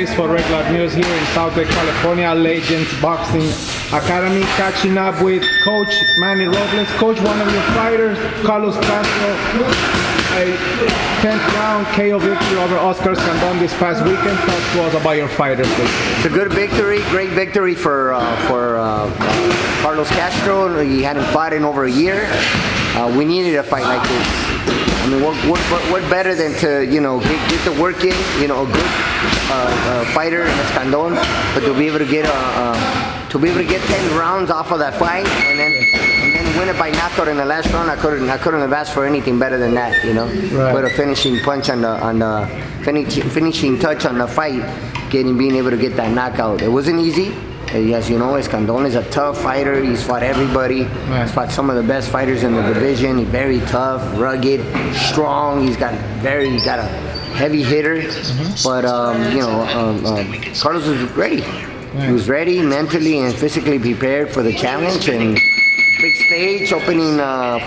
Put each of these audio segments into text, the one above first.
place for regular news here in Southern California, Legends Boxing Academy, catching up with Coach Manny Robles. Coach, one of your fighters, Carlos Castro, a 10th round KO victory over Oscar Escandon this past weekend. Talk to us about your fighters, please. It's a good victory, great victory for Carlos Castro. He hadn't fought in over a year. We needed a fight like this. I mean, what better than to get the work in? A good fighter in Escandon, but to be able to get 10 rounds off of that fight and then win it by knockout in the last round. I couldn't have asked for anything better than that. Right. Put a finishing punch on the finishing touch on the fight, being able to get that knockout. It wasn't easy. As you know, Escandon is a tough fighter. He's fought everybody. Right. He's fought some of the best fighters in the division. He's very tough, rugged, strong. He's got a heavy hitter. But Carlos was ready. He was ready mentally and physically prepared for the challenge, and big stage opening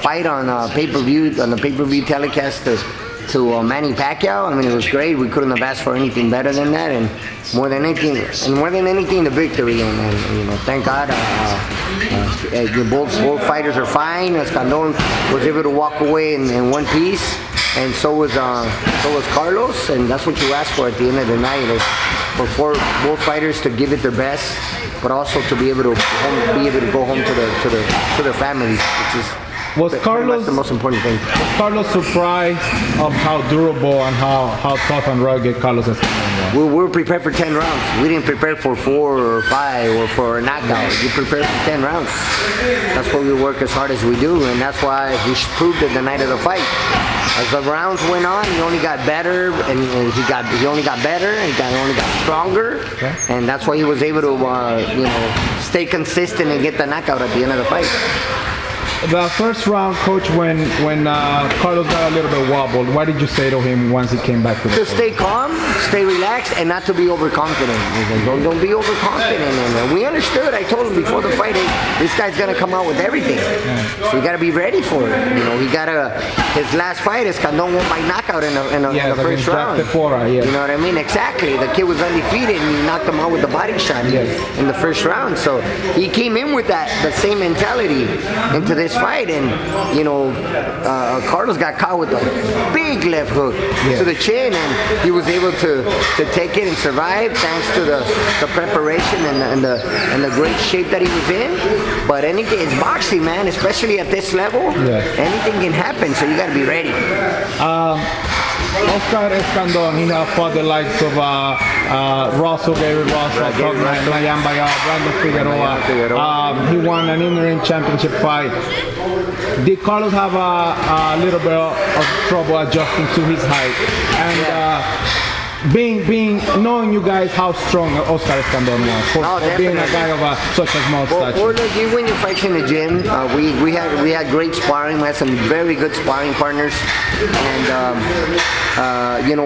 fight on the pay-per-view telecast to Manny Pacquiao. I mean, it was great. We couldn't have asked for anything better than that, and more than anything, the victory. And thank God, both fighters are fine. Escandon was able to walk away in one piece, and so was Carlos. And that's what you ask for at the end of the night, is for both fighters to give it their best, but also to be able to go home to their families, which is. Was Carlos the most important thing? Was Carlos surprised of how durable and how tough and rugged Carlos is? We were prepared for 10 rounds. We didn't prepare for 4 or 5 or for a knockout. You prepared for 10 rounds. That's why we work as hard as we do, and that's why he proved it the night of the fight. As the rounds went on, he only got better, and he only got better, and he only got stronger, okay. And that's why he was able to stay consistent and get the knockout at the end of the fight. The first round, Coach, when Carlos got a little bit wobbled, what did you say to him once he came back to the To stay calm, stay relaxed, and not to be overconfident. Don't be overconfident. And we understood. I told him before the fight, hey, this guy's gonna come out with everything. Yeah. So you gotta be ready for it. His last fight, Escandon won by knockout in the first round. Yeah. You know what I mean? Exactly. The kid was undefeated, and he knocked him out with the body shot in the first round. So he came in with the same mentality into this fight, and Carlos got caught with a big left hook to the chin, and he was able to take it and survive thanks to the preparation and the great shape that he was in. But anything is boxing, man, especially at this level. Anything can happen, so you got to be ready. Oscar Escandon, he has fought the likes of Russell, Gary Russell, Nayan Bayard, Brandon Figueroa. He won an interim championship fight. Did Carlos have a little bit of trouble adjusting to his height? And knowing you guys how strong Oscar Escandon was for being a guy of such a small stature. Well, look, you win your fights in the gym. We had great sparring. We had some very good sparring partners, and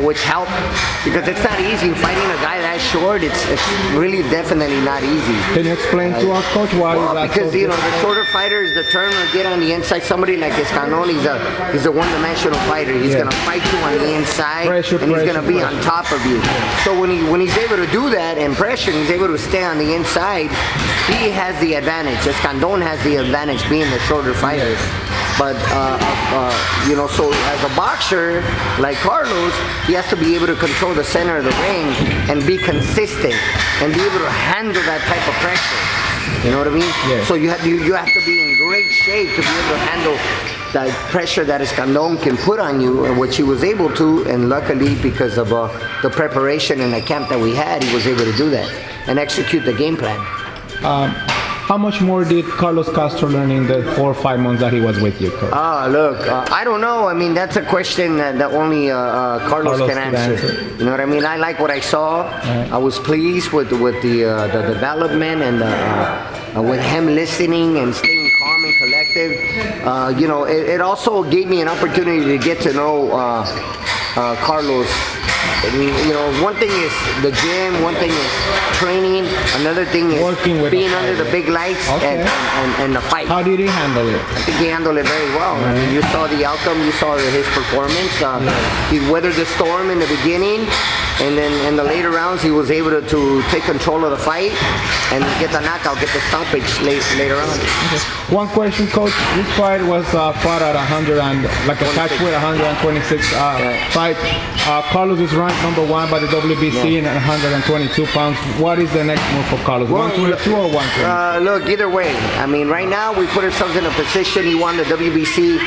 which helped, because it's not easy fighting a guy that short. It's really definitely not easy. Can you explain to us, Coach, why? Because the shorter fighter is the turn or get on the inside. Somebody like Escandon, he's a one-dimensional fighter. He's gonna fight you on the inside, and he's gonna be on top of you. So when he's able to do that and pressure, he's able to stay on the inside, he has the advantage. Escandon has the advantage being the shorter fighter. But so as a boxer like Carlos, he has to be able to control the center of the ring and be consistent and be able to handle that type of pressure. You know what I mean? Yeah. So you have to be in great shape to be able to handle the pressure that Escandon can put on you, and which he was able to, and luckily because of the preparation and the camp that we had, he was able to do that and execute the game plan. How much more did Carlos Castro learn in the 4 or 5 months that he was with you, Coach? I don't know. I mean, that's a question that only Carlos can answer. You know what I mean? I like what I saw. Right. I was pleased with the development and with him listening and staying calm and collective. It also gave me an opportunity to get to know Carlos. One thing is the gym, one thing is training, another thing is being under the big lights and the fight. How did he handle it? I think he handled it very well. I mean, you saw the outcome, you saw his performance. He weathered the storm in the beginning, and then in the later rounds he was able to take control of the fight and get the knockout, get the stoppage later on. Okay. One question, Coach. This fight was fought at 100 and like a catch weight 126 fight. Carlos is ranked number 1 by the WBC in 122 pounds. What is the next move for Carlos? 122 or 120? Look, either way. I mean, right now we put ourselves in a position. He won the WBC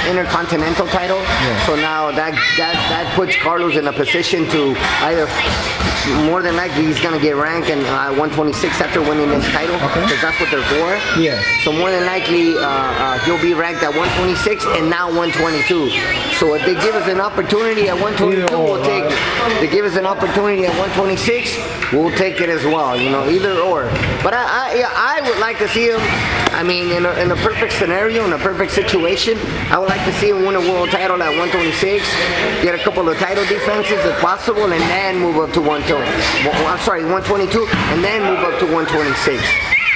Intercontinental title. Yeah. So now that puts Carlos in a position to either, more than likely, he's going to get ranked in 126 after winning this title, because that's what they're for. Yes. So more than likely, he'll be ranked at 126 and now 122. So if they give us an opportunity at 122, we'll take it. If they give us an opportunity at 126, we'll take it as well. You know, either or. But I would like to see him. I mean, in a perfect scenario, in a perfect situation, I would like to see him win a world title at 126, get a couple of title defenses if possible, and then move up to 122, and then move up to 126.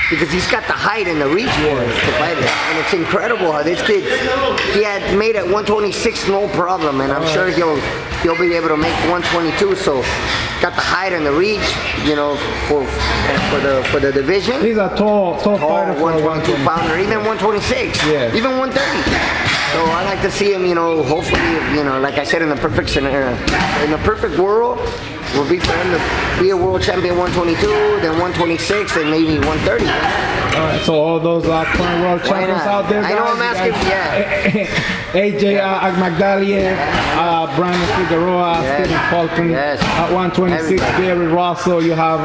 Because he's got the height and the reach for it to fight it. And it's incredible how this kid, he had made at 126 no problem, and I'm sure he'll be able to make 122. So got the height and the reach, you know, for the division. He's a tall fighter for 122 pounder, even 126, even 130. So I like to see him, you know, hopefully, you know, like I said, in the perfect scenario, in the perfect world, will be for him to be a world champion 122, then 126, and maybe 130. All right, so all those current world champions out there, guys, I know I'm asking, AJ Magdaliev, Brandon Figueroa, Stephen Falcon, at 126, Gary Russell, you have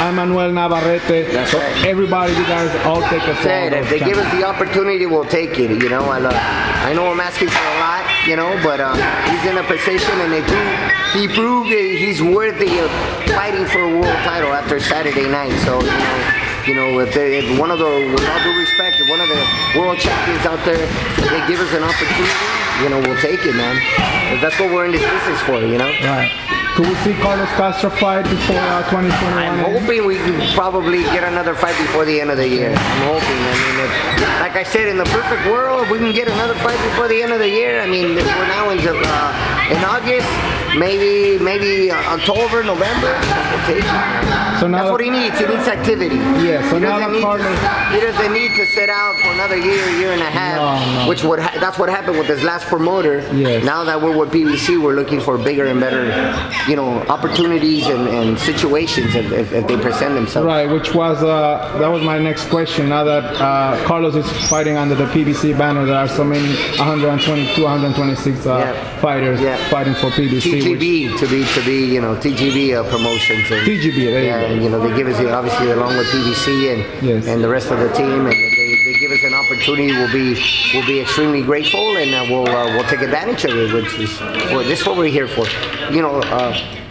Emmanuel Navarrete. That's so right. Everybody, you guys all take a shot. If they give us the opportunity, we'll take it. You know, I know I'm asking for a lot, you know, but he's in a position, and he proved he's worthy of fighting for a world title after Saturday night. So, you know, if one of the, with all due respect, if one of the world champions out there, if they give us an opportunity, you know, we'll take it, man. That's what we're in this business for, you know? Right. Could we see Carlos Castro fight before 2021? I'm hoping we can probably get another fight before the end of the year. I'm hoping. I mean, like I said, in the perfect world, if we can get another fight before the end of the year. I mean, we're now in August, maybe October, November. We'll take it. So now that's what he needs. He needs activity. Yeah. So now he doesn't need to sit out for another year and a half. No. Which that's what happened with his last promoter. Yes. Now that we're with PBC, we're looking for bigger and better, you know, opportunities and situations if they present themselves. Right, which was that was my next question. Now that Carlos is fighting under the PBC banner, there are so many 122, 126 fighters fighting for PBC. TGB to be you know, TGB promotions. And, TGB, there you go. And you know, they give us obviously along with PBC and the rest of the team, and they give us an opportunity. We'll be extremely grateful, and we'll take advantage of it, which is this is what we're here for. You know,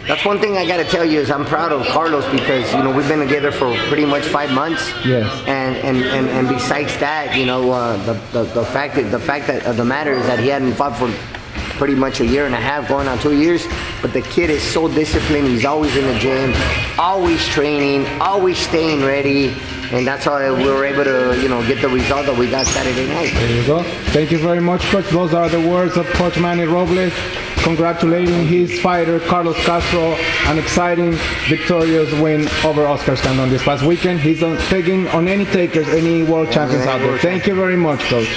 that's one thing I got to tell you is I'm proud of Carlos, because you know, we've been together for pretty much 5 months. Yes. And besides that, you know, the fact that the matter is that he hadn't fought for pretty much a year and a half, going on 2 years, but the kid is so disciplined. He's always in the gym, always training, always staying ready, and that's how we were able to, you know, get the result that we got Saturday night. There you go. Thank you very much, Coach. Those are the words of Coach Manny Robles, congratulating his fighter Carlos Castro, an exciting, victorious win over Oscar Escandon this past weekend. He's taking on any takers, any world champions out there. Thank you very much, Coach.